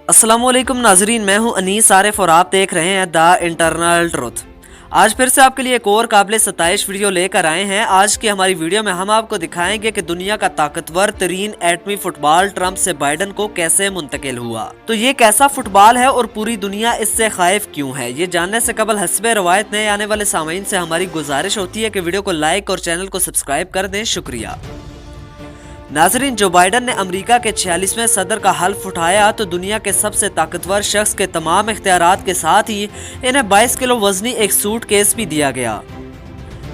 अस्सलाम वालेकुम नाजरीन, मैं हूं अनीस आरिफ और आप देख रहे हैं द इंटरनल ट्रुथ। आज फिर से आपके लिए एक और काबिल सताइश वीडियो लेकर आए हैं। आज की हमारी वीडियो में हम आपको दिखाएंगे कि दुनिया का ताकतवर तरीन एटमी फुटबॉल ट्रंप से बाइडन को कैसे मुंतकिल हुआ। तो ये कैसा फुटबॉल है और पूरी दुनिया इससे खाइफ क्यों है, ये जानने से कबल हस्बे रवायत नए आने वाले सामीन से हमारी गुजारिश होती है कि वीडियो को लाइक और चैनल को सब्सक्राइब कर दें। शुक्रिया। नाजरीन, जो बाइडन ने अमेरिका के 46वें सदर का हल्फ उठाया तो दुनिया के सबसे ताकतवर शख्स के तमाम इख्तियारात के साथ ही इन्हें 22 किलो वजनी एक सूट केस भी दिया गया।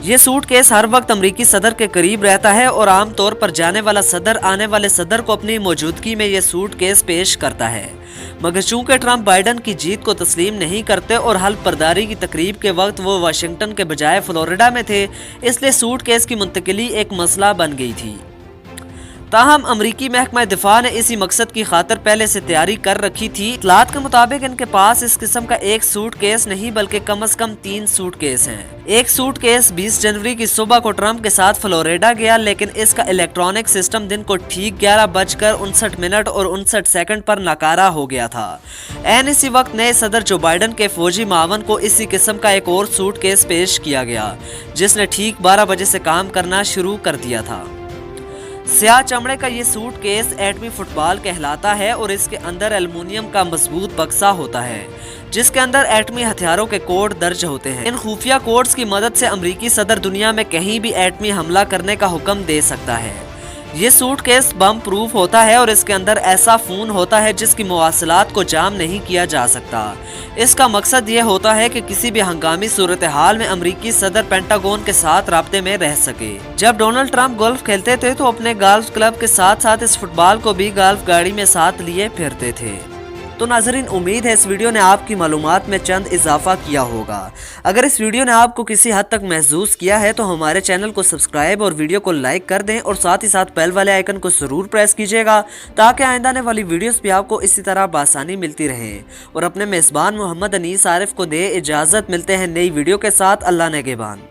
ये सूट केस हर वक्त अमेरिकी सदर के करीब रहता है और आमतौर पर जाने वाला सदर आने वाले सदर को अपनी मौजूदगी में ये सूट केस पेश करता है। मगर चूंकि ट्रंप बाइडन की जीत को तस्लीम नहीं करते और हल्फ बर्दारी की तकरीब के वक्त वो वाशिंगटन के बजाय फ्लोरिडा में थे, इसलिए सूट केस की मुंतकिली एक मसला बन गई थी। ताहम अमरीकी महकमा दिफा ने इसी मकसद की खातिर पहले से तैयारी कर रखी थी। इतलात के मुताबिक इनके पास इस किस्म का एक सूट केस नहीं बल्कि कम से कम 3 सूट केस हैं। एक सूट केस 20 जनवरी की सुबह को ट्रंप के साथ फ्लोरिडा गया, लेकिन इसका इलेक्ट्रॉनिक सिस्टम दिन को ठीक 11:59 और 59 सेकंड पर नाकारा हो गया था। एन इसी वक्त नए सदर जो बाइडन के फौजी मावन को इसी किस्म का एक और सूट केस पेश किया गया, जिसने ठीक 12 बजे से काम करना शुरू कर दिया था। स्याह चमड़े का ये सूट केस एटमी फुटबॉल कहलाता है और इसके अंदर एल्युमिनियम का मजबूत बक्सा होता है, जिसके अंदर एटमी हथियारों के कोड दर्ज होते हैं। इन खुफिया कोड्स की मदद से अमेरिकी सदर दुनिया में कहीं भी एटमी हमला करने का हुक्म दे सकता है। ये सूट केस बम प्रूफ होता है और इसके अंदर ऐसा फोन होता है जिसकी मवासलात को जाम नहीं किया जा सकता। इसका मकसद ये होता है कि किसी भी हंगामी सूरत हाल में अमेरिकी सदर पेंटागन के साथ राब्ते में रह सके। जब डोनाल्ड ट्रंप गोल्फ खेलते थे तो अपने गोल्फ क्लब के साथ साथ इस फुटबॉल को भी गोल्फ गाड़ी में साथ लिए फिरते थे। तो नाजरीन, उम्मीद है इस वीडियो ने आपकी मालूमात में चंद इजाफा किया होगा। अगर इस वीडियो ने आपको किसी हद तक महसूस किया है तो हमारे चैनल को सब्सक्राइब और वीडियो को लाइक कर दें और साथ ही साथ बेल वाले आइकन को जरूर प्रेस कीजिएगा ताकि आइंदा आने वाली वीडियोस भी आपको इसी तरह बासानी मिलती रहे। और अपने मेज़बान मोहम्मद अनीस आरिफ को दे इजाज़त। मिलते हैं नई वीडियो के साथ। अल्लाह नेगेबान।